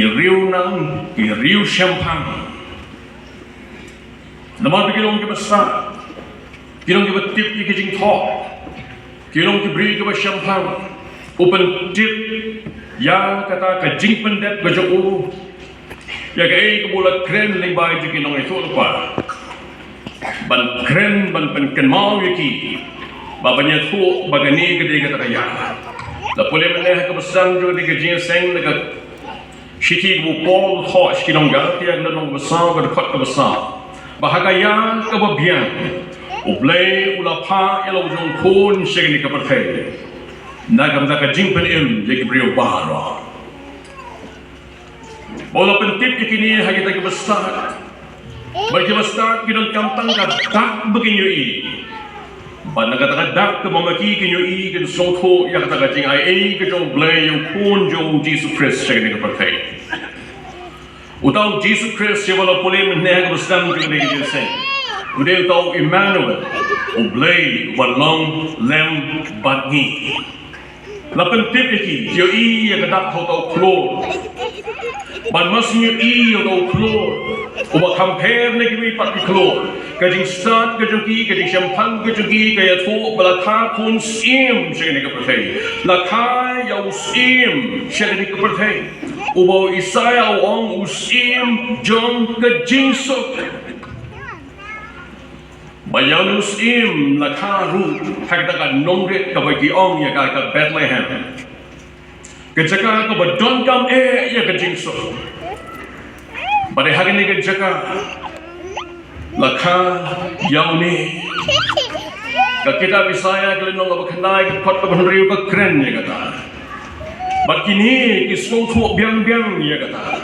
riu nang, riu champagne. Naman kilong ke besar, kilong ke betip ke jing thok, kilong ke beri ke champagne, open tip, ya kata ke jing pendet ke jauh, ya ke bulat keren lingbai je kilong itu lupa, ban keren ban pen mau yaki, babanya thok bagani ke dia kata kaya, la boleh meneh ke besar juga di ke jing seng dekat Shiti bu Paul Hosh kilong gal tiang lenong besar ke dekat ke besar. Bahagia kebahagiaan, ublay ulapa elo jong kun segini kepercayaan. Nagam tak jingpen im jadi beriu bahara. Bola pentip kini hanya tak besar. Bagi besar kita kampang kat begini i. Pada kata dak ke memaki kinyo i kin songko yang kata jing ai ke jong blay yang kun jong Jesus Christ segini kepercayaan. Utau Jesus Christ yang wala boleh meneh bersama dengan dia sen. Udah utau Emmanuel, ublay walong lem batni. Lapan tip iki, yo i yang kedak utau klor. Ban masnya i utau klor. Uba compare lagi pat klor. Kajing start kajungki, kajing champagne kajungki, kaya tu belakang pun sim segini kepercayaan. Lakah yang sim segini kepercayaan. Ubaw Isaya ang usim jong kejingsok. Bayan usim nakaru hagdaga nongret kabagi ong ya ka Bethlehem. Kejaka ka badon kam ya kejingsok. Bade hagin ni kejaka laka yauni. Kakita Isaya kelenong abakanay kot kabanriu ka kren ya kata. Bat kini kisong tuok biang-biang ya kata.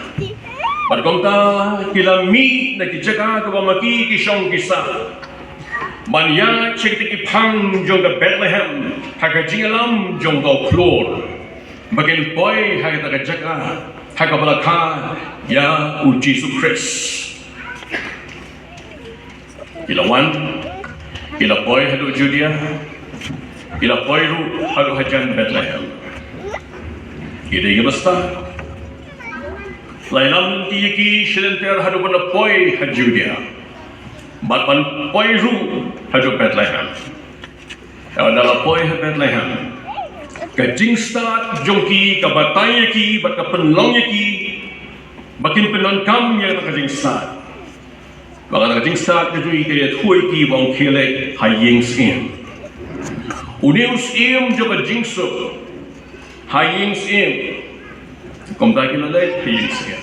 Bat komta kilami na kijaka kabamaki kisong kisa. Manya cek tikipang jong ka Bethlehem haga jingalam jong ka klor. Bagin boy haga taka jaka haga balaka ya u Jesus Christ. Ilawan ila boy hadu Judea ila boy ru hadu hajan Bethlehem. Ini besar. Lailam tiyaki silenter hadu benda poi haju dia. Batman poi ru hadu Bethlehem. Adalah poi Bethlehem. Kajing start jongki kabatayaki bat kapenlongyaki. Bakin penonkam ya kajing start. Baka kajing start kajui kaya thui ki bang kile haying sim. Unius im juga jingso. Haying sim, komta kilalet haying sim.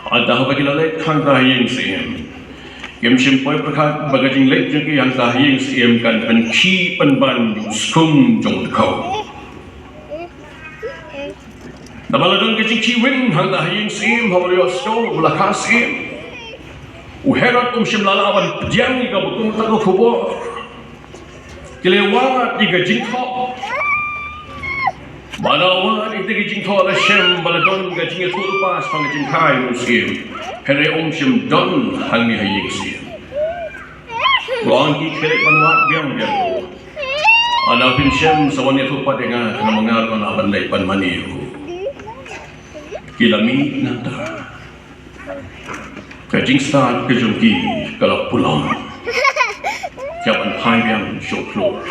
Ada apa kilalet kanta haying sim. Kem simpoi perkat bagajing let jengki yang ta haying sim kan penci penban skum jong kau. Nabaladon kecing ciwin hang ta haying sim habolio stol belakas sim. Uherat simlala awan pejang ika betul tak khubor. Kilewat ika jingkok. Balawan itu gijing thola shem baladon gajing itu pas pangajing kai musim. Hele shem don hangi haying sim. Ruang ki kerek banwat biang biang. Ana pin shem sawan itu padenga kena mengar kena bandai pan maniu. Kilami nanta. Gajing start kejungki kalau pulang. Siapan pai biang syoklo.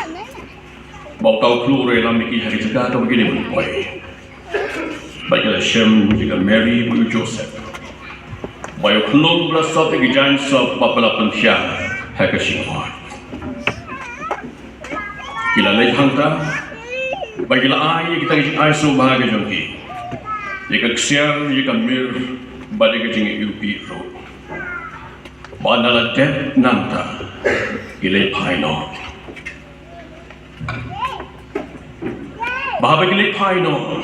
Bau kau keluar dalam mikir hari jaga atau begini pun boleh. Baiklah Shem juga Mary pun Joseph. Baik keluar belasat lagi jangan sab bapa pensia hak kesimpulan. Kita lihat hangta. Baiklah ayah kita kisah ayah bahagia jongki. Jika kesian jika mir badai kecing UP road. Bandala dep nanta ilai paino. Bahawa kita lihat no,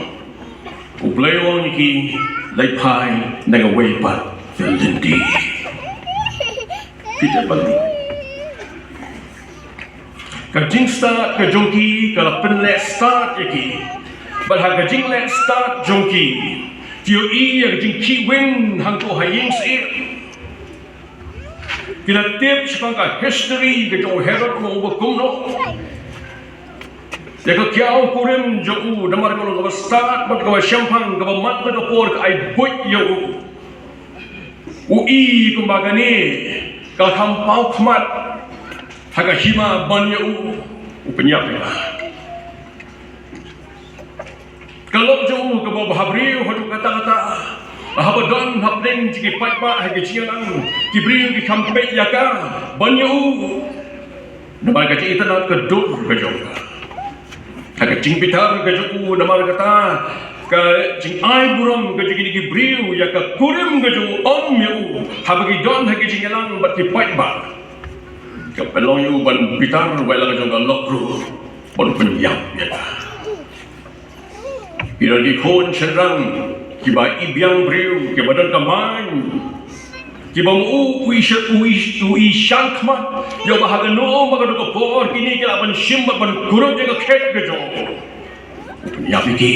ublewan iki lihat dengan webat Velindi. Kita balik. Kajing start kajongki kalau penlet start iki, balha kajing let start jongki. Tio iya kajing kiwin hangko haying sir. Kita tip sepangka history kajong Herod mau berkumno. Jika kiau kurim jauh damar kalau kau start mat kau champagne kau mat kau por ai buat jauh. Ui kumbagani kau kampau kmat haga hima ban jauh upenyap ya. Kalau jauh kau bahabriu hadu kata-kata ahabadon hapling jiki patpa haga ciang kibriu ki kampe yaka ban jauh. Damar kaji internet keduk kejauh. Haga cing pitar ke juku namar kata ke cing ai buram ke jiki diki briu ya ke kurim ke juku om yu habagi don hagi cing elang bat ki pai ba ke pelong yu ban pitar wala ke jong lokru bon penyam ya ira di kon cherang ki ba ibiang briu ke badan kaman ki bang ui shankma yo bahaga no maga do por kini ke ban shimba ban kurum je ke khet ke jo ya biki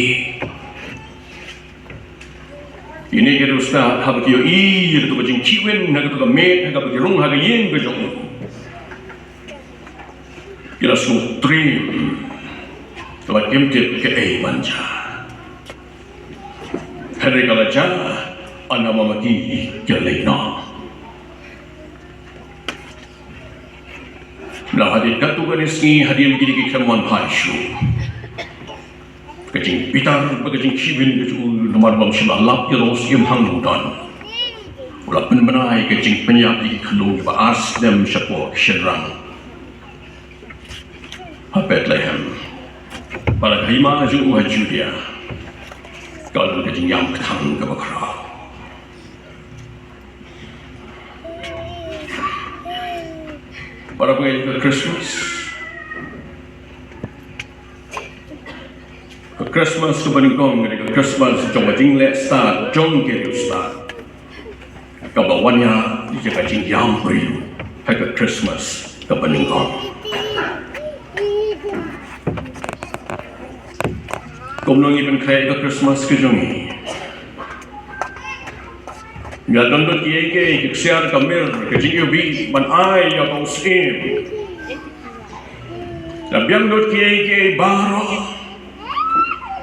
ini ke dosta habaki yo i to bajing chiwen na to me ha ka rung ha ga yin ke jo kira su trim to ba kimte ke ei manja hari kala ja ana mamaki ke leina na hadir katu ganeski hadir gidi keman pashu kajing pitar bagajing kibin itu nomor bang shima lap ke los im hangdan ulah penbenai kajing penyap di kalung ba asdem shapo sherang Bethlehem para hima ju Judea kalau kajing yang ketang ke bakra para pengen ke Christmas ke Beningkong ke Christmas jong jing le start jong ke start ke bawanya di jing yang beri ke Christmas ke Beningkong komnong iben kaya ke Christmas ke jongi ya dondot kiye ke siar kamir ke jing bi man ai ya kau sim la biang dot kiye baro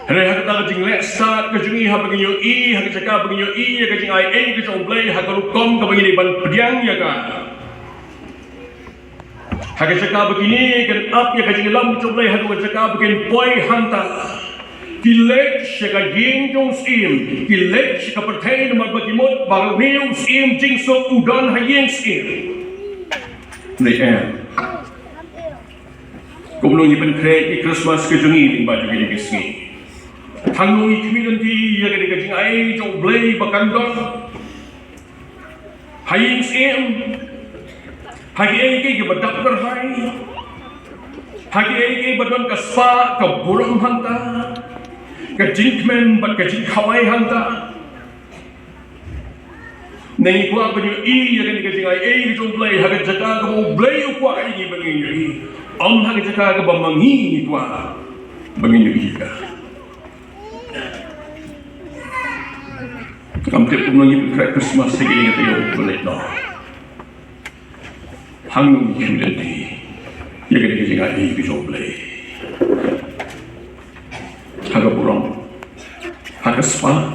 re ha ta jing le start ke jungi ha bagi yo i ha ke caka bagi yo i ke jing ai ke jong play ha ko kom ke bagi ban pediang ya ka ha ke caka begini kan up ya ke jing lam jong play ha ko caka begin poi hanta Kilek shaka ying jong sim, kilek shaka pertain nomor bagimot baru new sim jing so udan hayeng sim. Ni Kumulong ipan krek i Christmas ke jongi ling baju gini kisni. Tangung i community ya gini kajing ai jong blay bakandong. Hayeng sim. Hagi ai ke badak berhai. Hagi ai ke badon kaspa ke burung hanta. Kajingmen bat kajing kawai hanta nengi kuat banyu i ya kan kajing ai jong play haga jaka ko play ko ai ni bangin i om haga jaka ko bamangi ni kwa bangin i ka kam tip ko ngi Christmas sigi ni tayo B.Lyngdoh hang community ya kan kajing ai jong play haga burung, haga spa,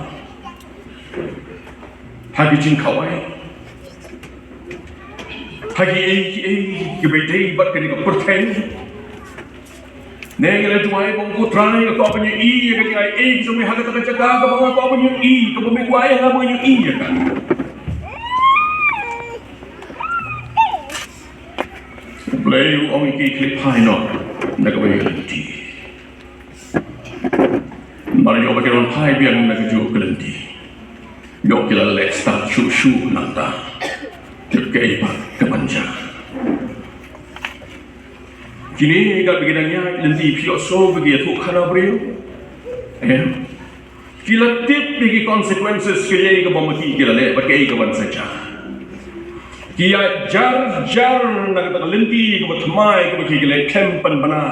haga jing kawai, hagi kebedai bat kini keperten, nengi tuai bongku try ke kau punya i, ke ai semua haga tak jaga ke bawah kau punya i, ke bumi kuai haga punya i ya kan. Play orang iki klip high no, nak kau punya Mari yo bagi orang hai biang nak jual kelenti. Yo kila lek start shu nanta. Terkait pak kemanja. Kini kat begininya lenti piloso bagi tu khana beriu. Kila tip bagi consequences kaya ke bomati kila lek bagi ke ban saja. Kia jar nak kata lenti ke batmai ke bagi kila kempan bana.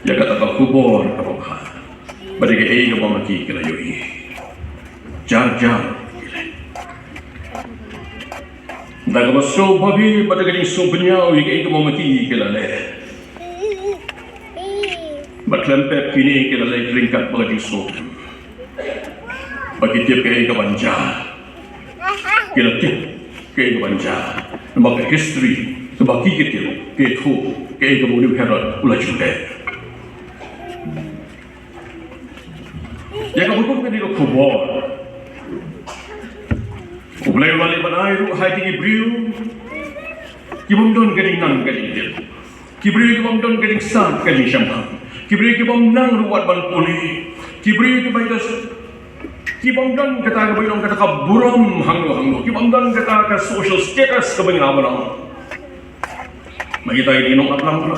Ya kata kau Khubor Kaba Kordor bagi ke ai ke bomati kila yoi. Jar Daga baso babi pada gading so benyau yang itu memati kela le. klempet kini kita lagi ringkat bagi so. Bagi tiap kaya ke banja. Kita tiap kaya ke banja. Maka history sebagi kita kaya tu kaya ke budi herat ulah juga. Ya kamu pun kini lo khubor. Ublay wali banai ru hai tinggi briu. Kibom don gading nang gading dia. Kibri kibom don gading san gading syampang. Kibri kibom nang ruat ban puli. Kibri kibom das. Kibom don kata kibom kata kaburam hanglo. Kibom don kata ka social status kabeng abalang. Bagi tayo inong aplang bro.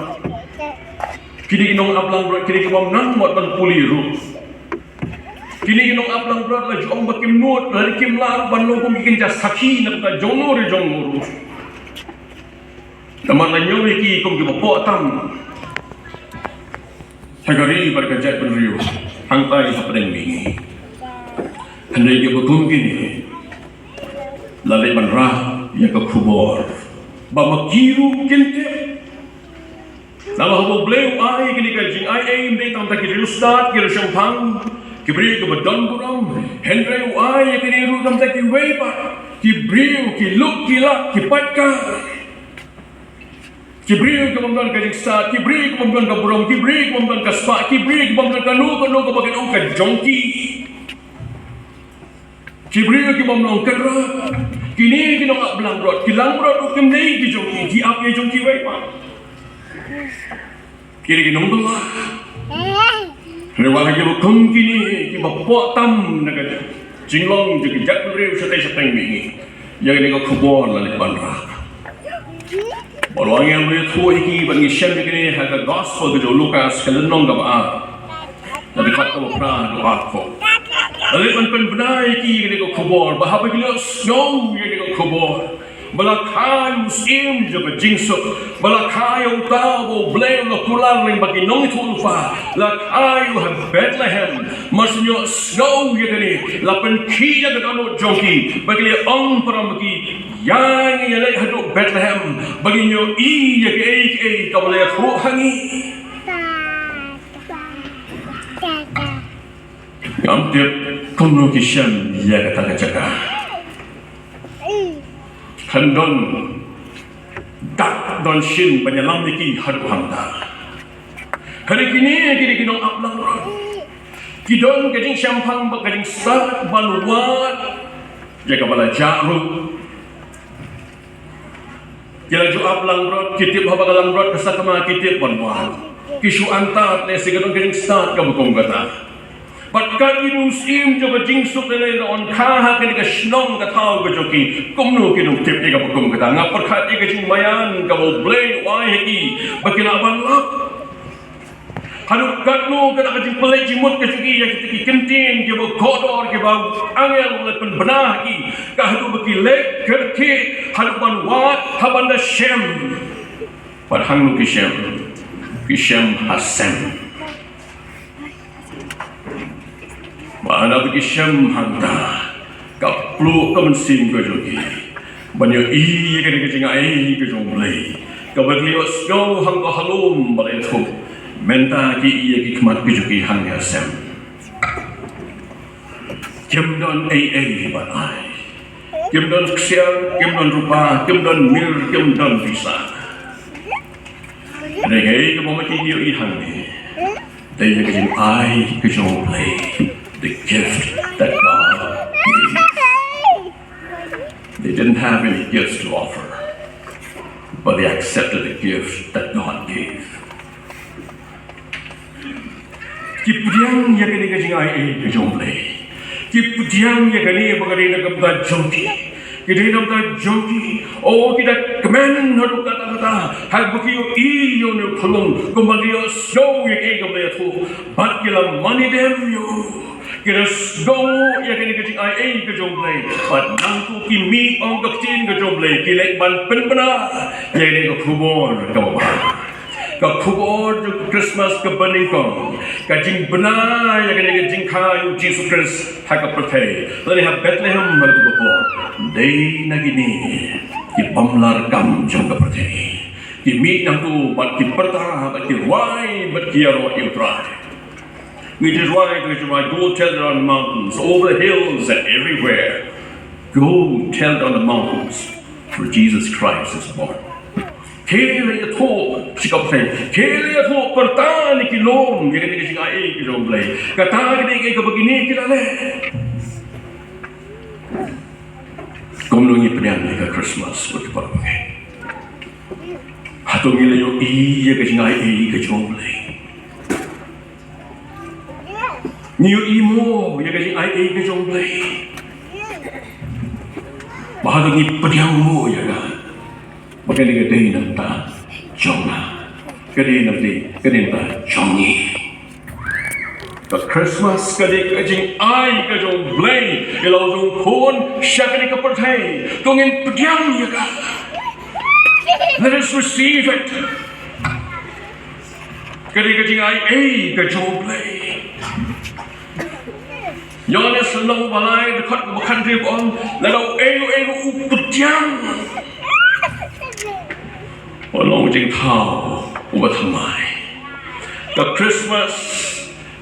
Kini inong aplang bro. Kini kibom nang ruat ban puli ru. Kini inong aplang bro. Lagi om bakim nuot. Lagi kim lar ban logong bikin jas sakhi nak ka jongor ru. Naman na nyo iki kung gimapuatan. Hagari berkajat berriu, hangtai hapadeng mingi. Handai gibutum gini, lalai manrah ya ke khubor. Bamakiru kinte. Nama habo bleu ai gini kajing ai aim dei tam taki rilustat kira syampang. Kibri ke badan buram, hendreu ai gini ru tam taki weipa. Kibriu ki luk ki lak ki patka. Kibri kemampuan kajik saat, kibri kemampuan kaburong, kibri kemampuan kaspa, kibri kemampuan kanu kebagian orang kajongki. Kibri kemampuan kerah, kini kita nak belang berat, kilang berat ukem dei di jongki, ki apa jongki waipa. Kiri kita belah. Lewat lagi bukan kini kita bawa tam nak jinglong jadi jakberi setai mingi, yang ini kau khubor lalip banrah. Orang yang beritahu ini bagi Shem begini harga gospel ke Lukas kelenong ke baat. Tapi kata berpernah doa ko. Lalu benar ini ke khubor bahawa begini snow ini ke khubor. Balakai musim juga jingsuk. Balakai utau boleh lo pulang lagi bagi Nongthymmai Lakai Bethlehem. Maksudnya snow ini lapan kia ke kanu jongki bagi orang perang bagi yang lagi haduk Bethlehem baginyo iya ke kau boleh tu hangi. Ambil kono kisah ya kata jaga. Handon dak don shin penyelam niki haduk hamda. Hari kini kinong aplang rot. Kidon kajing syampang kajing sak baluat jaga bala jaru. Kila ju aplang rot kitip habagalang rot kasakama kitip banwan. Kisu antat le sigadon kajing sak kabukong kata. Patkat inusim coba jingsuk lele on kaha kini ke shnong ke tau ke joki kumnu kinu tip ika bukum kata ngap perkat ika jing mayan kabo blay wai heki bakila balap haduk katnu kata kajing pelai jimut ke joki yang kita kentin ke bo kodor ke bo angel oleh penbenah ki kahadu bakilek kerke haduk ban wat habanda shem padhang nu kishem hasem. Mana bagi Syam hanta kaplu kemensing ke jogi banyak iya ke kecing ai ke jomblay kabagli osgo hang halum balai tu menta ki iya ki kemat ke jogi hang Syam kemdon ai balai kemdon ksiar kemdon rupa kemdon mir kemdon bisa negai ke momaki iyo ihang ni dai ke kecing ai ke jomblay. The gift that God gave. They didn't have any gifts to offer, but they accepted the gift that God gave. Kipudiang ya kani kajing ai kajomblay. Kipudiang ya kani bagari na kabda jongki. Kita nampak jongki. Oh kita kemen haru kata-kata. Hal bukiyo iyo ne pulung kembali so ya kani kabda tu. Bat kila money dem yo. Kita go ya kini kecing ai ke jomblay, pat nangku kimi ong kecing ke jomblay, kilek ban penbena, ya ini ke khubor kaba, ke khubor Christmas ke B.Lyngdoh, kecing benar ya kini kecing kayu Jesus Christ hak percaya, lalu hak Bethlehem malu khubor, day nagini, ki pamlar kam jom ke percaya, Ki meet nang tu bat ki pertah bat ki why bat ki aro you try. Which is why go tell it on the mountains, over the hills and everywhere. Go tell it on the mountains, for Jesus Christ is born. Kele ya tho sikap thai, kele ya tho pertah ni kilom, ye ni singa e ki jom play. Kata ni ke begini kita le. Komlongi penyang ni ke Christmas berkepada. Hatong ila yo iya ke singa e ke jom play. Niyo imo ye ke singa e ke jom play. Bahagian ni penyang mo ya kan. Maka dia kata nak tak jomlah, kata nak tak jomi. The Christmas kali kajing ai kajong blay, ilau jong pun syakani kepertai, tungin pediam ya kan. Let us receive it. Kali kajing ai kajong blay. Yones long balai dekat bukan dia on, lalu pediam. Walau jeng tahu ubat hamai. The Christmas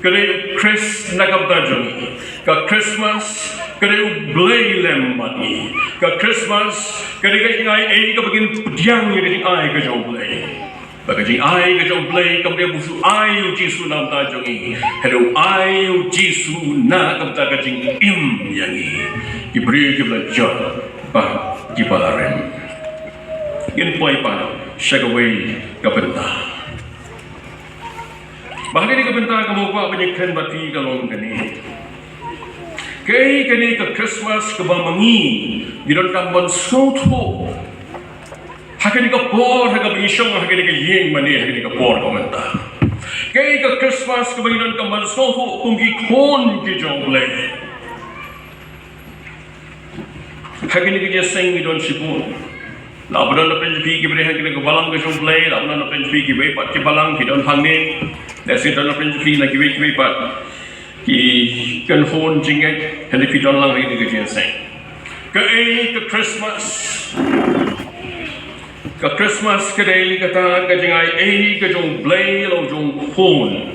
kere Chris nakam tajam. The Christmas kere blay lembani. The Christmas kere kajing ai ka begin pediang ye kajing ai ka jauh blay. Kajing ai ka jauh blay kemudian busu ai Jisu nam tajongi. Hello ai Jisu nakam tajing im yangi. Diberi kebelajar bah kibalarem. Yan po ay syagaway kapenta. Bahagi ni kapenta kamu pa banyakan bati kalong gani. Kay kani ka Christmas kabamangi didon kambon soto. Hakani ka por hagabisyong hakani ka yeng mani hakani ka por komenta. Kay ka Christmas kabangidon kambon soto kung gikon ki jongle. Hakani ka sing didon sipon. Labunan na penjpi ki beri hangki ke balang ke jomplay, labunan na penjpi ki beri pat ki balang ki don hangin, dasi don na penjpi na ki beri pat ki kan hon jinget, hendak ki don lang lagi ke jenseng. Ke Christmas ke day kata ke jingai ke jomplay lo jom hon,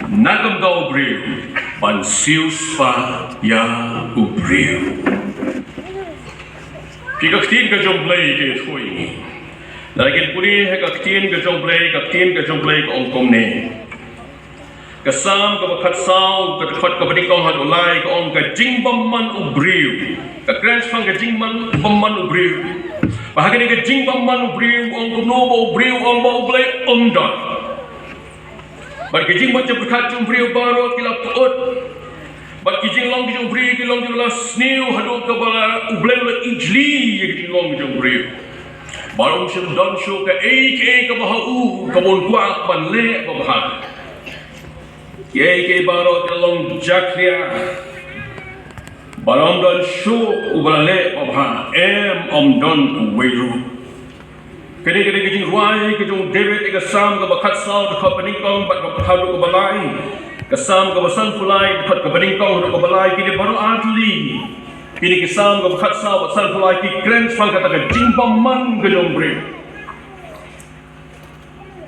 nagam kau beri, ban sius pa ya ubriu. Ki kaktin ka jomplay ke thui. Lagi puli he kaktin ka jomplay ka ongkom ne. Kasam ka bakat sao ka khat ka bani kong hat ulai ka ong ka jingbam man ubriu. Ka grants fang ka jingman bamman ubriu. Bahagi ni ka jingbam man ubriu ong no bo ubriu ong bo ublay omdon. Bar ka jingman jab khat ubriu baro kilap tuot. But kijing long kijong bri kilong kila snew hadok ka bala ublay la ijli kijing long kijong bri. Barong siya don show ka ka bahau ka bon kwa ban le ka bahag. Ke baro kilong jakria. Barong don show ubala le ka bahag don weru. Kini kijing ruai kijong David ka sam ka bakat saw ka panikong bat ka hadok ka balai. Kasam ka basan fulai dekat ke beningkong untuk kebalai kini baru adli. Kini kisam ka bakat sa basan fulai ki krens fang kata ke jimbam man ke jombri.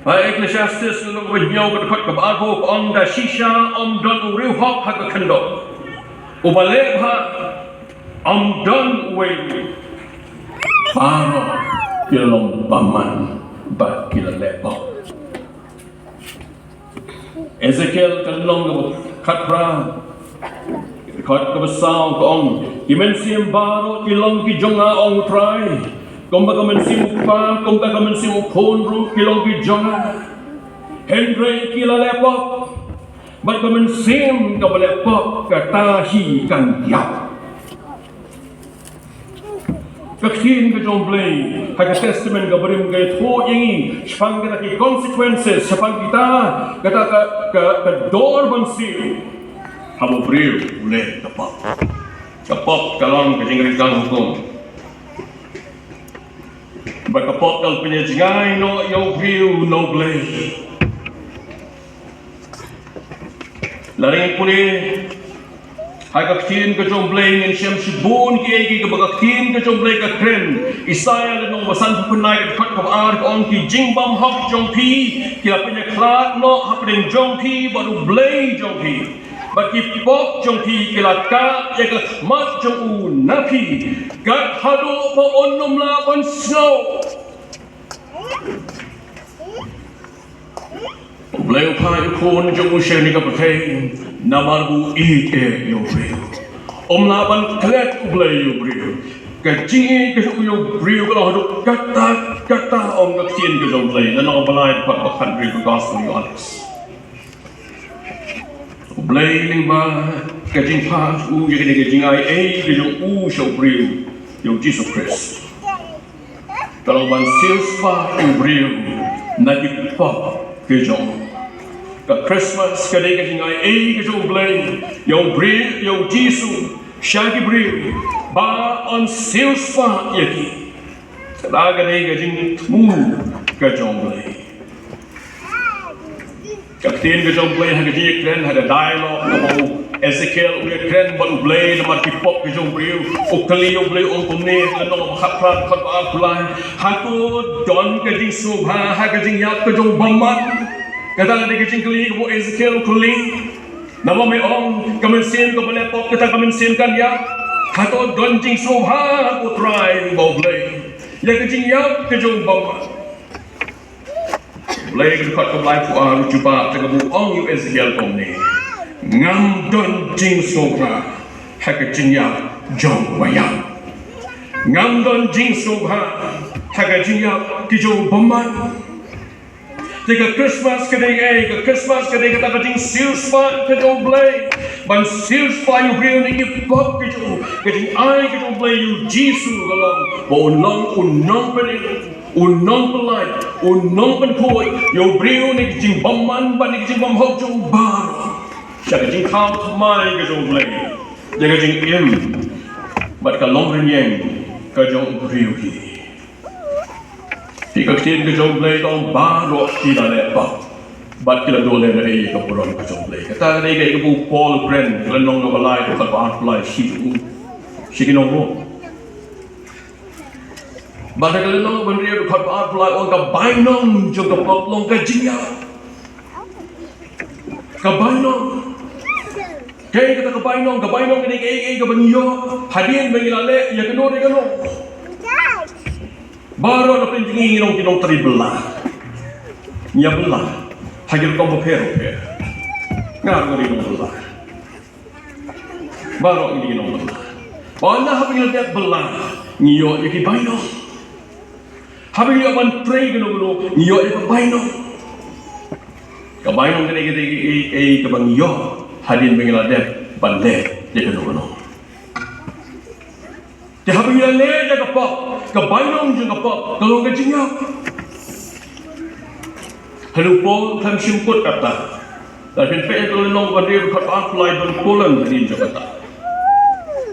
Hai Ecclesiastes nung wajnyau ke dekat ke bago on da Shisha om don uriu hok ha ke kendo. Ubalek ha om don uwe. Paro kilong paman ba kila lepok. Ezekiel kalong katra kat kabasau kong imensim baro kilong ki jonga ong try komba kamensim pa komba kamensim konru kilong ki jonga Henry kila lepok bat kamensim kabalepok katahi kan yap kaksin ke jomblay haga testament ka berim gay tho yangi spang kita ki consequences sapang kita kata ka door bansi habo briu le kapok kalong ke jingritang hukum ba kapok kal punya jingai no yo briu no blay laring puli hai ka tin ka jong blay ngin shem shibun ki ka ba tin ka jong blay ka kren isaya le nong basan punai ka khat ka ar ka ong ki jingbam hok jong pi ki la penya klat no hapding jong pi ba du blay jong pi ba ki pok jong pi ki la ka ya ka mat jong u na pi ka hado pa onnom la on snow Bleu pai kon jong sheni ka patay namarbu eat yo breu la ban klet bleu yo breu ka jingi ka yo breu ka hadu kata om ka tien ka jong bleu na no balai pa pa country ka gospel yo alex bleu ning ba ka jing pa u ye ka jing ai ka jong u show breu yo Jesus Christ kalau ban sales pa yo breu na di pa ka jong ka Christmas ka day ka jingay ka jong blay yung bril yung Jesus shagi bril ba on sales fa yaki kada ka day ka jing mu ka jong blay ka tin ka jong blay ha ka jing kren ha ka dialogue na mo Ezekiel uya kren ba blay na matipok ka jong bril o kali yung blay o kumne na no makaprat pat pa kulay ha ko don ka jing subha ha ka jing yak ka jong bamat kata ada kecing keli kebu Ezekiel keli nama me ong kemensin ke belepok kita kemensin kan ya kato donjing soha ku try bau blay ya kecing ya kejong bau blay ke dekat ke blay ku cuba tegebu ong yu Ezekiel kom ni ngam donjing soha ha kecing ya jong bayang ngam donjing soha ha kecing ya kejong bamat Jika Christmas kadang ka Christmas kadang kita kajing silspa kajong blay ban silspa yu brio ni ipop kajing ay kajong blay yu Jesus galang ba unong pening unong pelay unong penkoy yu brio ni kajing baman ban ni kajing bamhok jong bar siya kajing kao tamay kajong blay ya kajing im bat kalong renyeng kajong brio ki Jika kita kejong blay tong baru kita lepak, bat kita dole dari kepuron kejong blay. Kata ni kaya kepu Paul Brand, kita nong ngalai tu kat art play si kinong mo. Bat kita nong beri tu kat art play orang kabai nong juga poplong kajinya, kabai nong. Kaya kita kabai nong ni kaya kabangyo, hadian mengilale ya kenor. Baru ada pentingin kinong terbelah, nya belah, hagil kau berperu ngari kinong belah, baru ini kinong belah, mana hapil dia belah, nyo iki baino, hapil dia man pray kinong nyo iki baino, kabaino kini kabang nyo, hadin bengila dia bande dia kinong. Dia hapil dia le dia kapok. Kebayang juga pak kalau gajinya. Halupo kan simput kata. Tapi pe kalau nong badir kat apply dan Poland ini juga kata.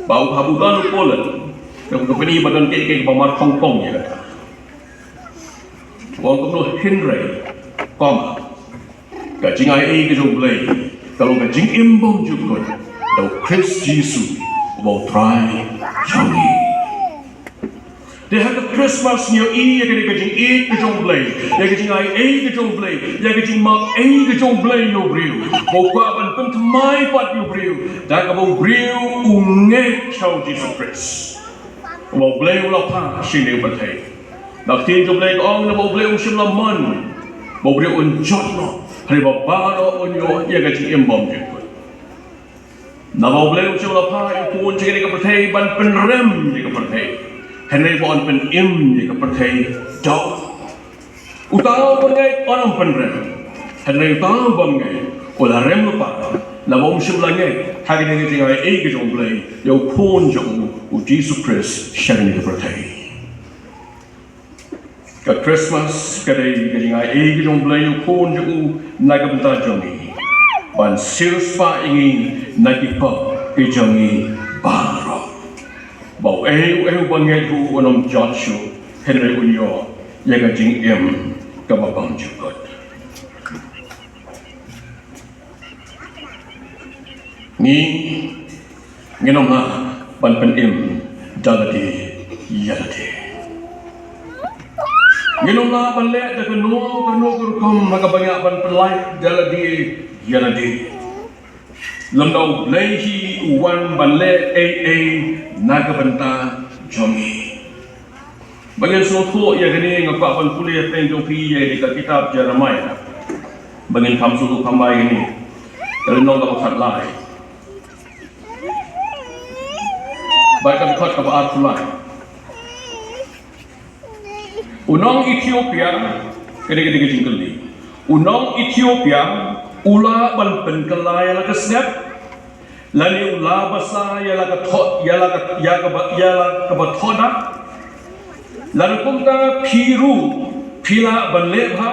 Bau habutan Poland. Yang company badan kek pamar Hong Kong ya kata. Wong kuno Henry koma. Gajing ai ke jong blay. Kalau gajing imbong juga. Dau Chris Jesus mau try jangi. Dia ada Christmas ni ya kena kajing ke jong blay, ya kajing ai ke jong blay, ya kajing mak ke jong blay yo brio. Mau kuapan pentemai pat yo brio, dah kau brio unge chau Jesus Christ. Mau blay ulah pa sini bertai. Nak tin jong blay ong na mau blay usim laman, mau brio unjot no, hari babaro unyo ya kajing imbom je. Na mau blay usim ulah pa ikun cakap ke bertai ban penrem je ke bertai. Henry bukan pen im di kepercayaan jauh. Utau pengai orang penrem. Henry utau pengai olah rem lupa. Lalu sebenarnya hari ini tinggal ke jong blay. Yang pun jong Jesus Christ sharing kepercayaan. Ke Christmas kadai tinggal ke jong blay yang pun jong naga bentar jongi. Ban silspa ingin nagipa ke jongi baru. Bau bangai ku onom Joshua Henry unyo yang jing kababang juga. Ni nginom na ban penim daladi yaladi nginom na ban le da kanu kurukum magabanyak ban pelai daladi yaladi lamdau lehi uwan ban le nagabanta jomi bagian suatu ya gini ngakak ban kuliah penjopi ya di kitab Jeremiah bagian kamsu kambai ini kalau nong tak usah lai baik kami kot kaba artulai unong Ethiopia kene jingkeli unong Ethiopia ula ban penkelai la kesep lani ula basa ya la kathot ya la kabathoda lalu kumta piru pila banlebha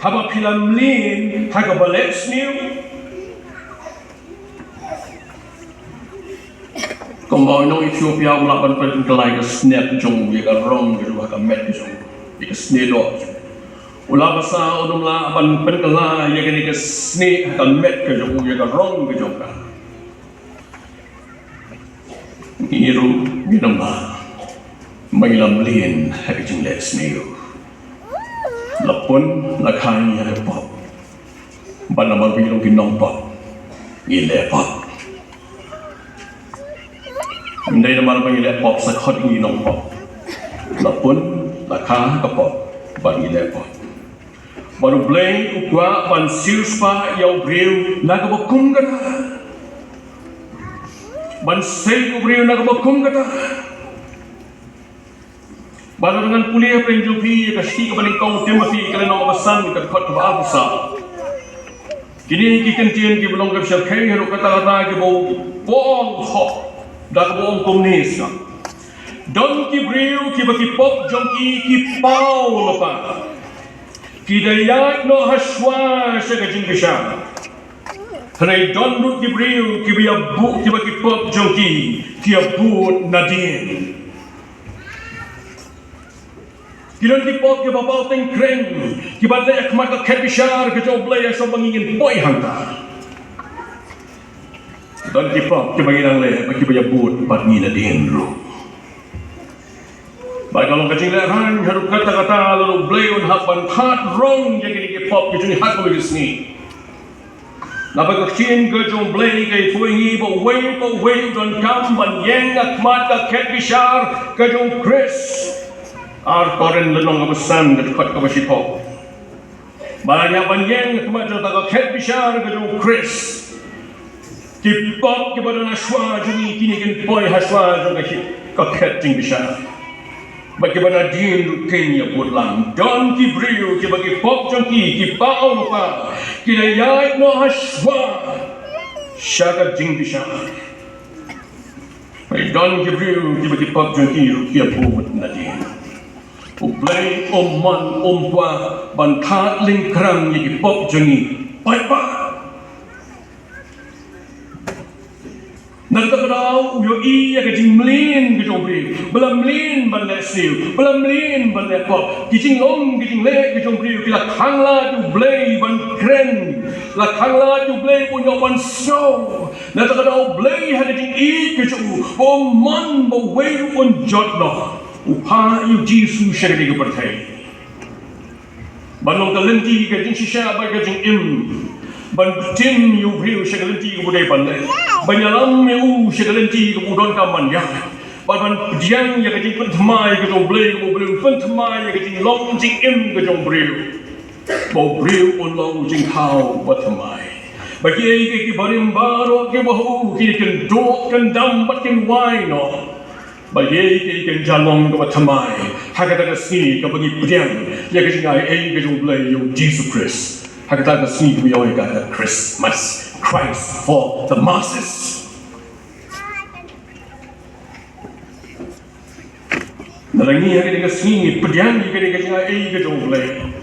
haba pila mlin haga balep sniu kembali no Ethiopia ulah ban kelai ke snap jong ya ka rong ke haga met jong ya ke snedo ulah basa udumlah ban kelai ya ke sne haga met ke jong ya ka rong ke jong ka iru minamba Mailam lin haging let's new. Lapon lakai ya pop. Bana mabilong pinong pop. Gile pop. Hindi naman pangile pop sa kot nginong pop. Lapon laka ka pop. Ban gile pop. Baru bleng ukwa ban silspa yaw brew nagabakum kata. Ban say brew nagabakum kata. Baru dengan kuliah penjupi kasih kepada kau Timothy kerana nama pesan kita kot kepada Alsa. Kini kita tian kita belum kerja kaya harus kata-kata kita bau bohong hok dah bohong komunis. Don kibriu kita kipok jongki kipau lepas. Kita yak no haswa segajing kesam. Kerana don duk kibriu kita kipok jongki kita but nadin. Kita dipot ke bapa teng kreng, kita le akmat ke kebisar ke job le yang sebangin boy hantar. Dan dipot ke bangin le bagi banyak but pagi le dendro. Baik kalau kecil le han harus kata-kata lalu bleon hapan hat wrong jadi ke pop ke juni hat boleh sini. Napa kecil ke job ble ke tuingi bawai dan kam ban yang akmat ke kebisar ke job Chris. Ar koren lenong kebesan dekat ke Bashipok. Banyak banyak kemajuan tak ket besar ke jauh Chris. Kipok kepada naswa juni kini kan boy haswa juga ket ting besar. Bagaimana din rukenya pulang. Don kibriu bagi pok jongki kipau lupa. Kina yai no haswa. Syakat jing besar. Don kibriu bagi pok jongki rukia buat nadin. Ublay omman ompwa bantat lingkrang yiki pop jengi paipa nagtakadaw uyo iya kajing mlin kajong priw belam mlin ban le siw belam mlin ban le pop kijing long kijing le kajong priw kila kangla tu blay ban kren la kangla tu blay punyo ban show nagtakadaw blay hadajing i kajong omman baweru on jotno upah yu Jisu syaridi ke pertai. Banong kalenti ke jing Shisha baik ke jing im. Ban tim yu briu syakalenti ke budai pandai. Banyalam yu syakalenti ke budon kaman ya. Ban pediang ya ke jing pentemai ke jong blay ke briu pentemai ya ke jing long jing im ke jong briu. Bau briu on long jing hau batemai. Bagi ai ke barim baro ke bahu ki ken dok ken dam bat ken wino. Bagi ikan jalong ke batamai, hakata ke sini ke bagi pediang, ya ke jingai ke jong blay yu Jesus Christ, hakata ke sini ke biawai ke Christmas, Christ for the masses. Nalangi hakata ke sini pediang ke jingai ke jong blay,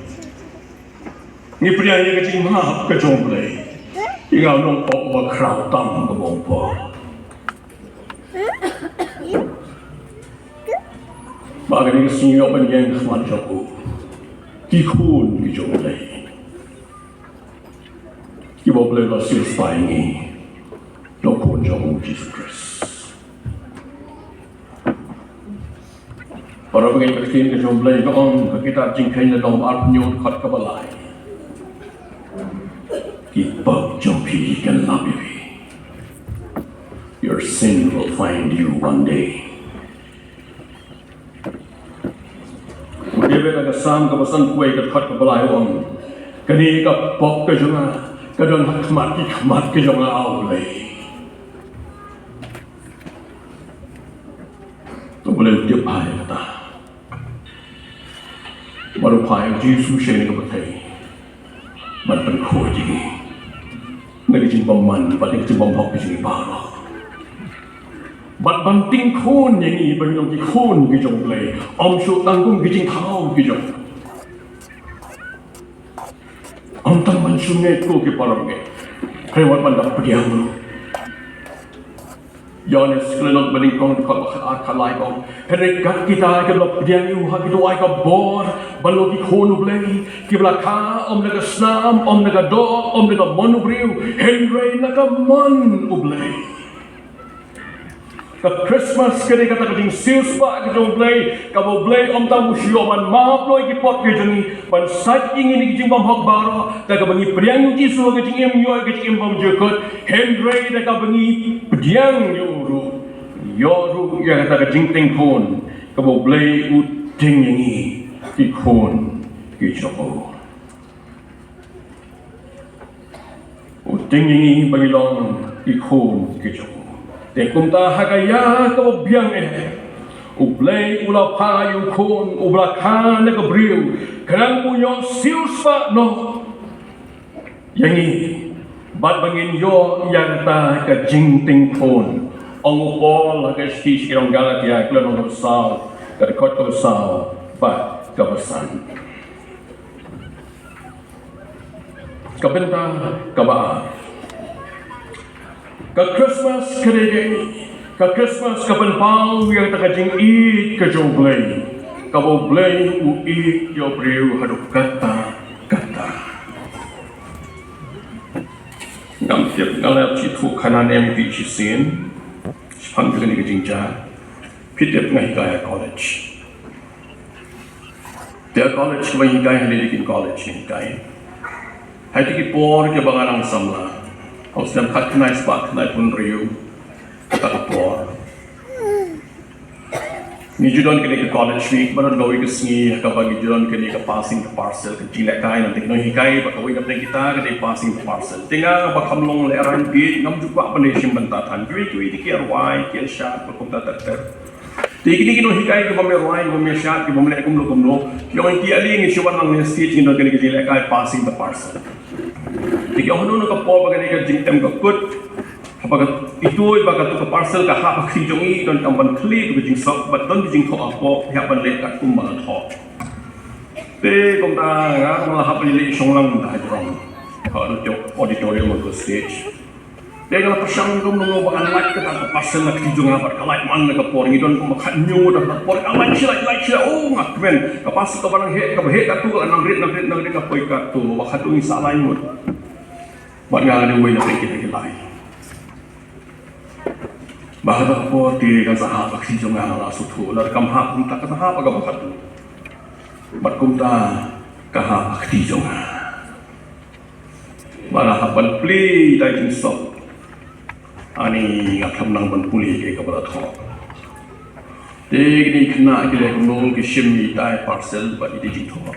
ni pediang ke jing mahap ke jong blay, ingau nong pok wa krau tam ke bongpo. Maka ni kesunyi apa yang kesumat jago, kikun kijong lay, kibawa boleh lasil spy ni, lokon jago Jesus Christ. Para bagi kertin ke jomblay doon kita jingkai na dom arpnyot khat kabalay. Kipag jompi kan labi. Your sin will find you one day. Udebe na kasam kabasan kuay khat kabalay om. Kani ka pok ka jonga kadon khamat ki jonga aulay. Tu boleh tiap hari kata. Baru pai Yesus saya ni kebetai. Baru kau jadi. Nak jemput man, baru jemput hok jadi baru. Baru banting kon yang ni baru yang kon kijong play. Om show tanggung kijing thau kijong. Om tang man sungai ko ke parang ke. Kewat bandar pergiang. Yohanes kelelot beningkong dekat kalai kong. Kenegat kita kelelot diang yuha gitu ay kabor balo ki khonu blei ki blaka om naga snam om naga do om naga monubriu Henry naga mon ublei. Ka Christmas kene kata kajing silspa kijong blei ka bo blei om tamu shioman maploi ki pot ke jeni ban sat ingin ki jing bam hok baro ta ka bangi priang ji su ka jing em yo ka jing bam jekot Henry naga bangi priang yoru ya kata ka jing teng kon ka bo blei u ting yangi ki kon ki chopo u ting yangi bangilong ki kon ki chopo Teng kumta hakaya ka biang ublay ula payu kon ubla kan na kabriu kanang punyo silspa no yangi bat bangin yo yang ta ka jingting kon ong upol ka stish kirong galatia klan ng sal ka kot ko sal ba kabasan kabenta kaba ka Christmas kadege ka Christmas ka panpal yang takajing eat ka joblay ka boblay u eat yo priu haduk kata ngam tiap ngalap si thu kanan MP si sin spang ni ka jingja pitep ngai kaya college dia college ba hingai halikin college hingai hai tiki por ke bangarang samla Kau sedang kat kenai sebab kenai pun riu tak apa. Ni judan kini ke college week, baru gawi ke sini, kau bagi judan kini ke passing ke parcel ke jilek kai nanti kena hikai, bak gawi kapten kita ke passing ke parcel. Tengah bak kamlong leran bit, ngam juga pendesim bentatan. Kui dikir wai, kir syak, berkum tak ter. Tiki kino hikai ke bamir wai, bamir syak, ke bamir kumlo. Yang tiada ni siapa nang stage judan kini ke jilek kai passing ke parcel. Jika orang nak kapal bagai ni jingtem kakut, apakah itu bagai tu parcel kah apa kinjongi dan tamban klip ke jingsok, badan jingkau apa yang balik kat kumbal thok. Te komta ngah malah apa ni songlang dah jorong. Kalau tu auditorium atau stage. Dia kalau pasang tu menunggu bagan light ke tak parcel nak kinjong apa, kalau light mana kapal ni dan makan nyu dah kapal, light sila, oh ngak men, kapal tu barang het kat tu, nang rit kapal kat tu, bakat tu ni salah imut. Buat ngah ada way nak kita lain. Bahawa apa dia kan sahab aksi jomah ala sutu, lalu kamhap pun tak kata apa kau bakat tu. Bat kumta kahap aksi jomah. Malah hapan pli daging sok. Ani ngakam nang ban puli ke kepada thok. Dek ni kena kita kumung kishimi tai parcel bat di thok.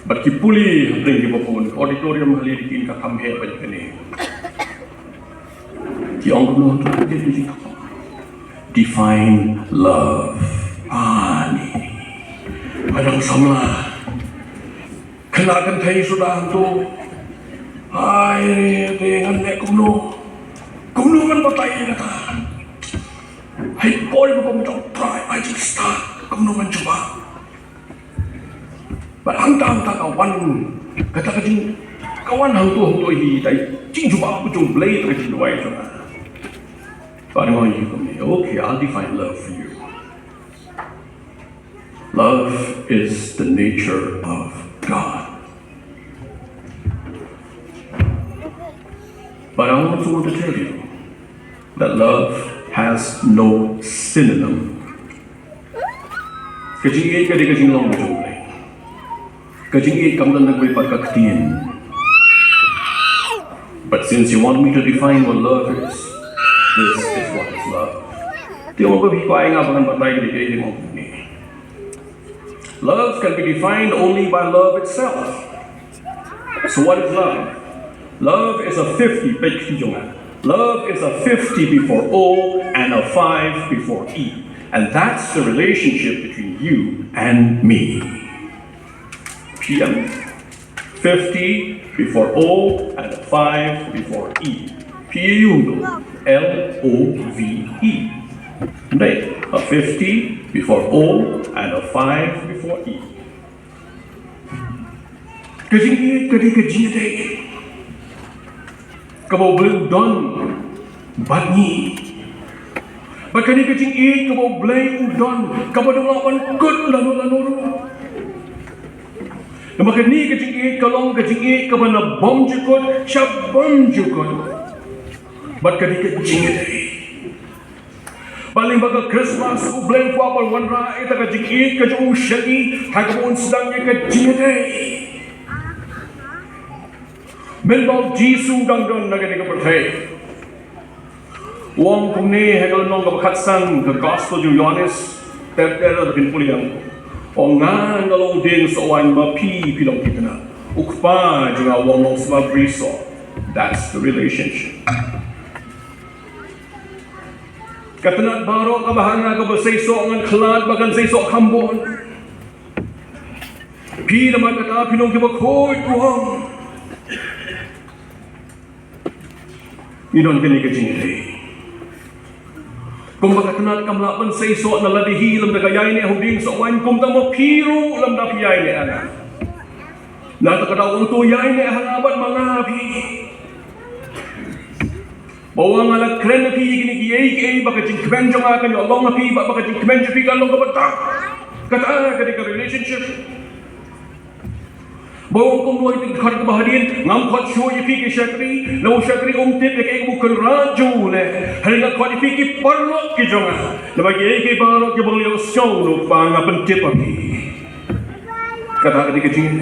Bagi puli bring di bawah auditorium halir dikin kakam he banyak ni. Di anggun tu dia define love. Ni. Padang samla. Kenakan thai sudah tu. Hai dengan nek kumno. Kumno kan batai kata. Hai boy bapa try I just start. Kumno kan cuba. Hang kawan kata kajing kawan hang tu hi tai jing cuba aku jung blade ke luai tu. Barang you come okay, I'll define love for you. Love is the nature of God. But I also want to tell you that love has no synonym. Kajing it kadi kajing long jumble. Kajing it kamdan nagway pagkaktiin. But since you want me to define what love is, this is what is love. Di mo ba bikuay nga bagan batay kadi kadi mo ni. Love can be defined only by love itself. So what is love? Love is a 50, love is a 50 before O and a 5 before E. And that's the relationship between you and me. PM, 50 before O and a 5 before E. B.Lyngdoh, L-O-V-E. Right? A 50 before O and a 5 before E. Kajing kajing Kabo B.Lyngdoh Bani Bakani kajing kabo B.Lyngdoh Kabo dong good lanu Namakani kajing kalong kajing kabo na bom jukot siya bom jukot Bakani kajing Paling baga Christmas B.Lyngdoh wapal wanra ita kajing kajong shani hagabon sedangnya kajing Melbal Jisu dangdon nagani ka percaya. Wong kung ni hegal nong kabakatsan ka gospel ju Yohanes tertera dakin puliang. O nga ngalo din sa wan mapi pilong kita na. Ukpa juga wong nong smag riso. That's the relationship. Katanat baro kabahanga ka basayso ang klad bagan sayso kambon. Pi naman kata pinong kibakoy tuwang. Idon kini kajing kung bakatanat kamlapan sa iso na ladihi lam nagayay ni ahuding sa wan kung tamo piro lam napiyay ni ana natakadaw ang tuyay ni ahangaban mga api bawang alag kren na piyi kinigiyay baka jing kmenjo nga kanyo along api baka jing kmenjo pi kalong kabatak kata kadi ka relationship Bawang kung nuhay tingkat kebahagiaan, ngangkat show ifiki syakri, lau syakri umtit dekai bukan raju le, hari nak kuat ifiki parlok ki jonga, nabagi eke barok ki bang liau show lupa ngapentip lagi. Kata kadi kecing,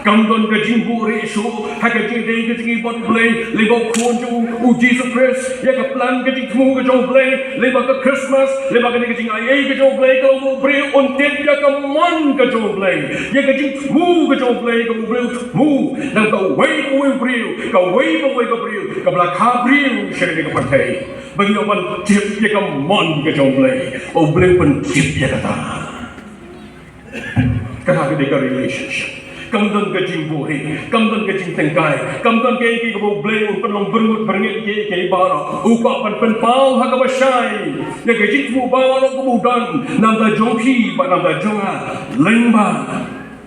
kamdon kecing buri show, hakajing day kecing ibon play, lebak kunjung Jesus Christ, ya kaplan kecing temu kejong play, lebak ke Christmas, lebak kadi kecing ayai kejong play, kalau mau beri umtit ya kemon kejong play, ya kecing temu kejong play, kau beri temu, dan kau wait beri, kau wait beri, kau belakang beri, syarikat kepartai, bagi orang tip ya kemon kejong play, oh beri pentip ya kata, kata ketika relationship. Kamdan kajing buhi, kamdan kajing tengkai, kamdan kaya ki kabo bleng penong berut berngit ki kaya bara, ukapan penpau hakabasyay, ya kajing mu bara kemudan, namda jongki, ba namda jonga, lengba,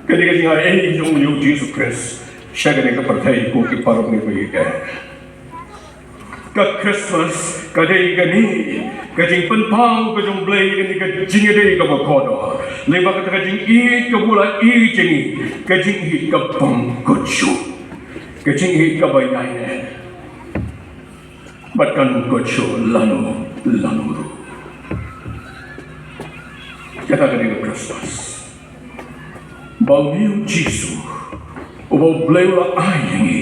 kaya kajing ay jong yu Jesus Christ, siya kaya kapartay ko ki parang ni bagay Ka Christmas, kadai gani, kajing penpau kajong bleng kani kajing adai kaba Kordor. Leba kata kajing i kabula i jengi, kajing i kabang kucu, kajing i kabayai batkan kucu lanu ru. Kata kajing Christmas, bau niu Jisu, ubau bleula ai jengi,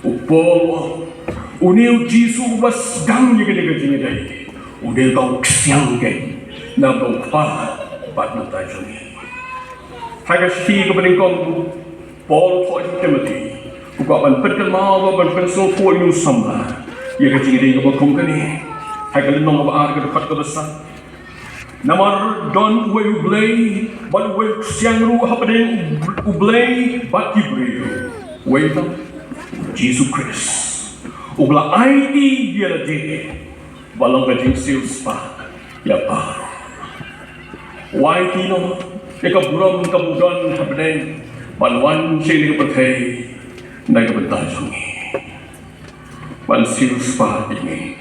ubau uniu Jisu bas gang je kene kajing adai, udel kau kesiang ke, na bau pa. But not that journey. Hagashi kepada kau, Paul taught Timothy, who got one pet mal, but pencil for you summer. You get it about company. Hagalin of Arga to cut the sun. Namar don't where you blay, but where Siangru happening, ublay, but you brew. Wait up, Jesus Christ. Ubla ID dia day, balang kajing silspa, ya pa. Why tino? Ika buram kabudan hapden, balwan sini kepercay, naik kebentar sungi. Ban silspa ini,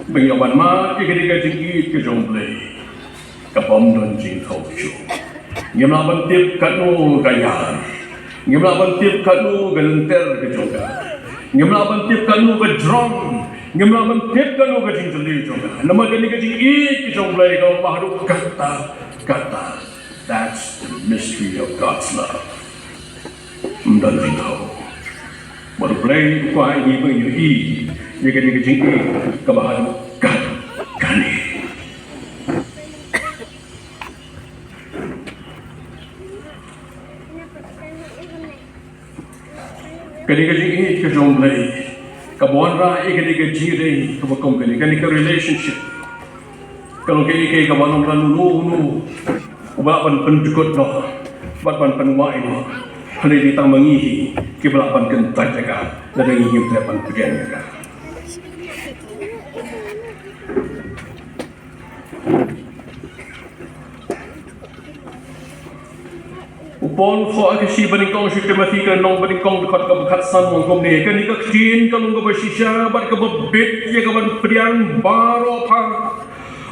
bengawan ma ika jingit ke jomble, kapom don jing kaucu. Ngimlaban tip kanu kayar, ngimlaban tip kanu galenter ke joga, ngimlaban tip kanu ke drum. Ngimlaban tip kanu ke jing jeli joga. Nama kani ke jing ke jomble kau baharu kata. kata. That's the mystery of God's love. Nongthymmai. Baru play kuai ni pun yui. Ye kini kecing kebahan kat kani. Kini kecing kejong play. Kabuan ra kini kecing deh kebakom kini ke relationship. Kalau kini kabuan orang nulu ubapan penjukut no, ubapan penwai no. Hari ditang mengihi kibelapan kentai jaga dan mengihi tepan pegian jaga. Upon for akasi baningkong Timothy kan nong baningkong dekat kebekat san mongkom ni kan ikak tin kalung ke Shisha bat ke bebet ya kawan priang baro par.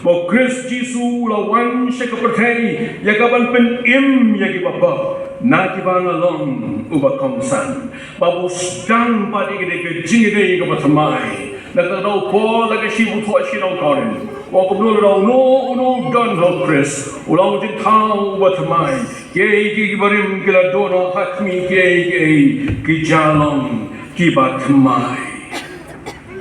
Bo Chris Jisu lawan syaka pertai ya kawan pen im ya ki bapa. Na kibang along uba komsan babu sedang pada ke jingde ke batmai na tau po la ke sibu tho shilong koren wa ko blo no don ho Chris ulang jin thau batmai ki barim ke la dono hakmi ki jalong ki batmai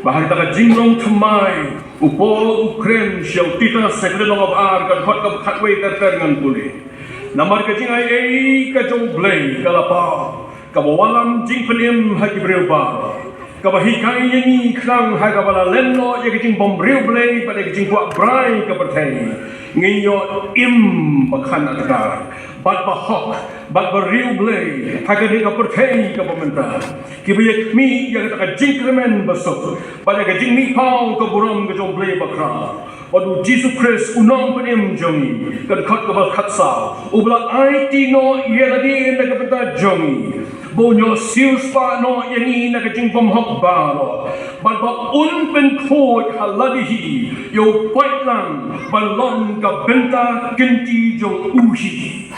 bahar ta jinglong thmai upo Ukraine shau tita sekredong of ar kan khot ka khatwei ter ngan puli Namar kecing ai kacung blay kalapa kabawalam jing penim hagi breu bar kabahikai yani krang hagabala lenno ye kecing bom breu blay pada kecing kuat brai kapertai nginyo im bakhan atar bat bahok bat breu blay hagani kapertai kabamenta kibayek mi ye kata jing kremen basok pada kecing mi pau kaburam kacung blay bakra Wadu Jesus Christ unang penim jongi kan khat kabal khat sa ubla IT no yeladi na kapata jongi bonyo silspa no yani na kajing pom hok baro but un pen khoi haladihi yo quite lang balon ka benta kinti jong uhi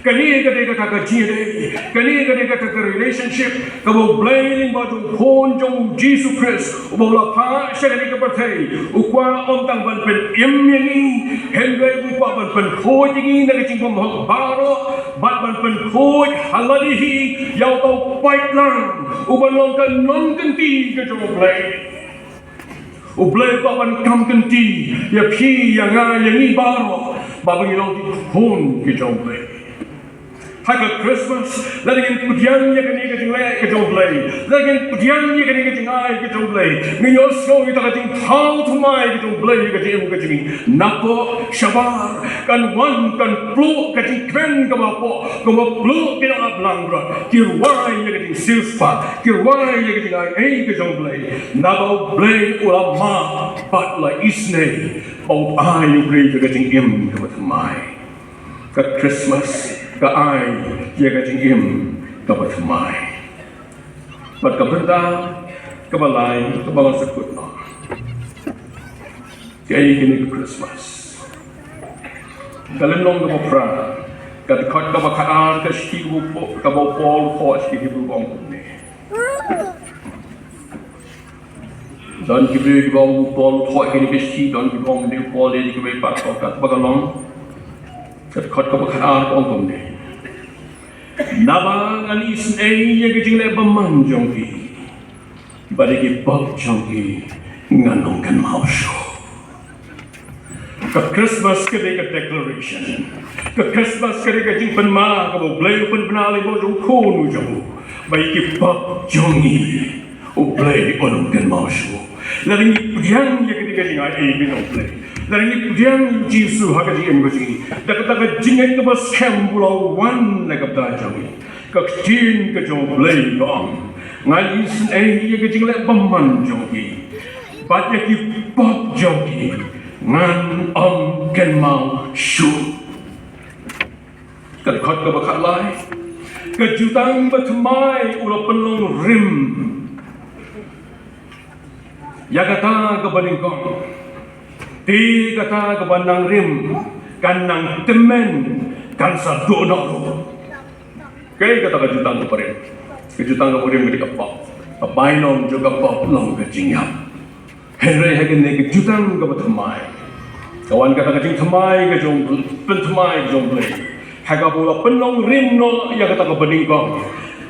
kani kata jire kani kata relationship kabo blaming ba jong khon jong Jesus Christ ubla pa shakani ka parthai ukwa om tang ban pen imyani henre ukwa ban pen khoi jingi na kajing pom hok baro bat ban pen khoi haladihi yaw to quite lang ubalong ka non kinti ka jong blay ublay pa ban kam kinti ya phi ya nga yangi baro babangilong ki khon ki jong blay Haga Christmas, laging pudian ya kani ka jinglay ka jonglay. Laging pudian ya kani ka jingay ka jonglay. Ngayon so ita ka jing how to my ka jonglay ka jing ka jing. Nako shabar kan wan kan plu ka jing kren ka mapo. Ka plu kina ablang bro. Kirway ya ka jing silfa. Kirway ya ka jing ay ka jonglay. Nako blay ulama patla isne. Bau ay yung blay ka jing im ka matamay. Ka Christmas ka ai ye ka jing im ka batmai bat ka benda ka balai ka balang sakut no kaya kini Christmas dalam long ka pra ka khot ka bakhaan ka ski bu ka bo pol ko ski bu bong ni dan kibe ki bong pol ko kini ski dan ki bong ni pol ni ki be pat ka bagalong ka khot ka bakhaan bong ni Nabang anis ay yagijing na baman jongki baligi bog jongki nganong kan mausyo ka Christmas kade ka declaration ka Christmas kade ka jing panma ka bo blay pun panali bo jong konu jong baligi bog jongi o blay onong kan mausyo laring pudian yagijing ka jing ay binong blay Laring pudian Jisu haga jing emgoji dapat jingay ka bas kembula wan nagabda jongi ka tin ka jong blay gong ngai is ay ka jing le baman jongi bat ya ki pop jongi ngan om ken mau shu ka khot ka bakhat lai ka jutang batmai ula penlong rim ya kata ka baningkong Ti kata kebanang rim kanang temen kan satu nak kay kata kejutan keparin kejutan keparin mereka pop abainom juga pop long kejinyap henry hagen ne kejutan kebatamai kawan kata kacing thamai ke jong pen thamai jong blei haga bola penong rim no ya kata ka bening kong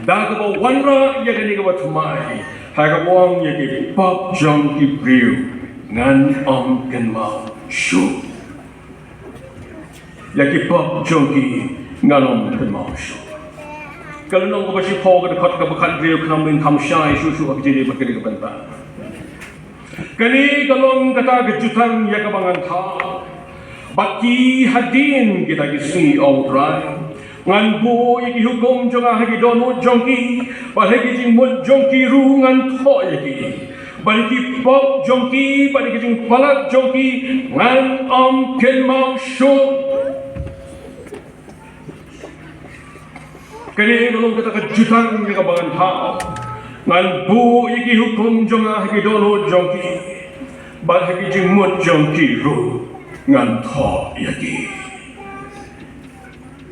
da ka bo wanra ya kani ka thamai haga wong ya ki pop jong ki briu ngan ken mau shu ya ki pop jong ki ngan ken mau shu kalau nong ko ba si po ka ka bakhan briu khnam ling kham shai shu shu ak jini bakri ka banta kani kalong kata kejutan ya kabangan tha baki hadin kita kisi outrai ngan bu iki hukum jonga hagi donut jongki balagi jing mut jongki ru ngan tho yaki baliki pop jongki balagi jing palak jongki ngan ken mau shu kani kalong kata kejutan ya kabangan tha ngan bu iki hukum jonga hagi donut jongki balagi jing mut jongki ru ngan tho yaki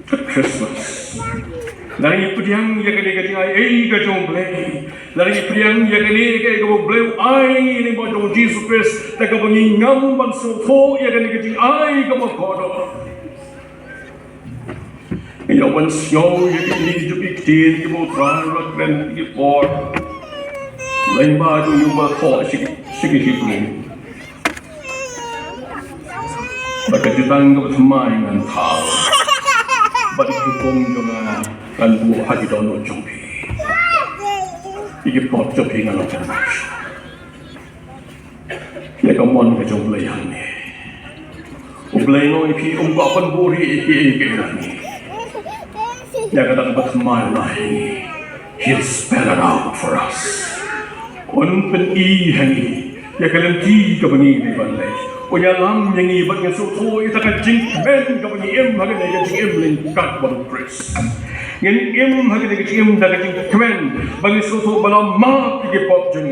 Christmas lari pediang ya kene kati ai ka jong blei lari pediang ya kene ke ko bleu ai ni bo jong Jesus Christ ta ka bangi ngam ban so tho ya kene kati ai ka mo kodo ya wan snow ya kene ju big tin ki mo try rat ben ki por lain ba ju yu ba tho sigi blei baka jutang ko thamai ngan thao balik hukum jonga kan bu hagi dono jongpi iki pot jopi ngan kan ya kamon ke jong blai han ni blai no ipi ba pan buri iki ni ya kata ba thamai lai he'll spell it out for us on pen I hani ya kalan ti ka bangi ni ban lai o ya lam yang I bat ngan so tho ita ka jing ben ka bangi em ha ka jing em ling kat ba press ngan em ha ka jing em da ka jing kmen bangi so tho bala ma ki pop jing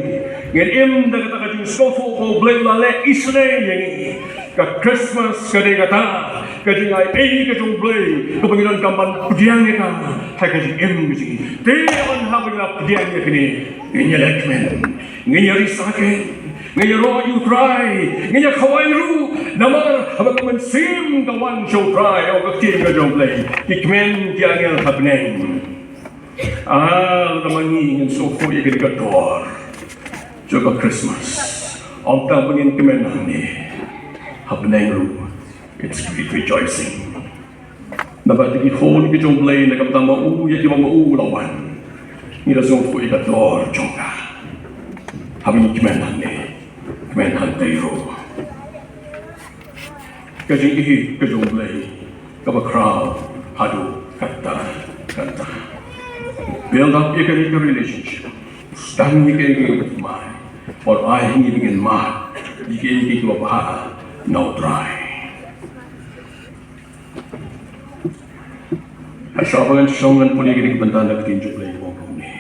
ngan em da ka jing so tho ko blai la le isle yang ka Christmas ka de kata ka jing ai ka jong blai ka bangi don kamban pudiang ka ha ka jing em ka jing te on ha bangi la pudiang ka ni ngnya la kmen ngnya risake ngaya ro you try ngaya khawai ru namar habak man sim ka wan show try o ka tim ka jong play ikmen ti angel habneng namani ngin so fo ye ka dor joga Christmas on ta bangin kemen ni habneng ru it's great rejoicing nabat ki phone ki jong play na ka tama u ye ki ma u lawan ni ra so fo ye ka dor jonga habin kemen ni men hantai ro kajing ihi kajong blai kaba crowd hadu kata build up a relationship stand with my or I begin my begin to ha no try asaban songan puli gini bentana ketinju blai wong ni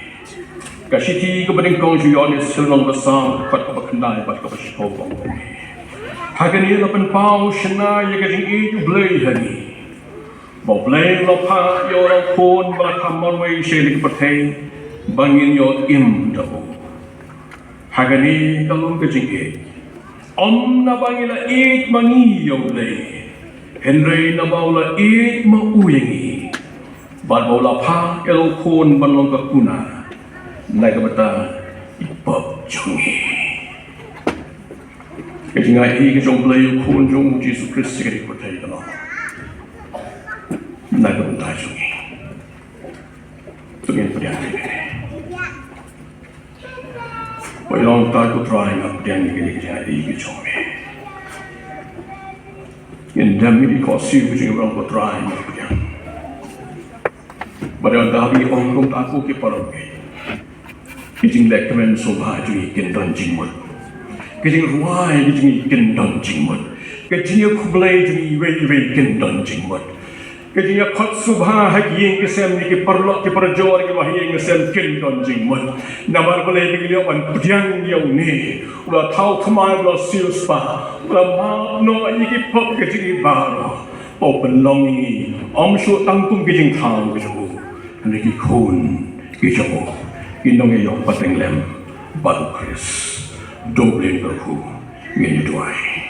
kasiti ko bading kong juyon is sulong basang pat ko baknai pat ko basho kong hagani la pen pau shna ye ka jing I blai hani bo blai lo pa yo lo phone ba khamon wei she lik pathai bangin yo im do hagani ka long ka jing om na bangila mangi yo blai henry na baula ma uyengi ba bola pa yo phone ban long ka kuna nai ka bata ipop chungi ke jinga I ke jong blai khun jong Jesus Christ ke ko thai ka nai ka bata chungi tu ngen pria ni oi long ta ko try na pria ni ke jinga I ke chungi in dam ni ko si ke jinga ko try na pria ba da bi ong ong ta ko ke parang kijing lek kemen soba jui ken don jingmut kijing ruai kijing ken don jingmut kijing kublai jui wei ken don jingmut kijing khot subha hagieng ke sem ni ke perlo ke perjor ke wahieng ke sem ken don jingmut namar boleh bigilio ban pudiang yo ni ula thau thmai ula sil spa ula ma no ni ke pop ke jing baro open long ni om shu tang tum kijing thang ke ju ni ki khun ki jo Indong yang pateng lem baru Chris, doble berhu, ngene doai.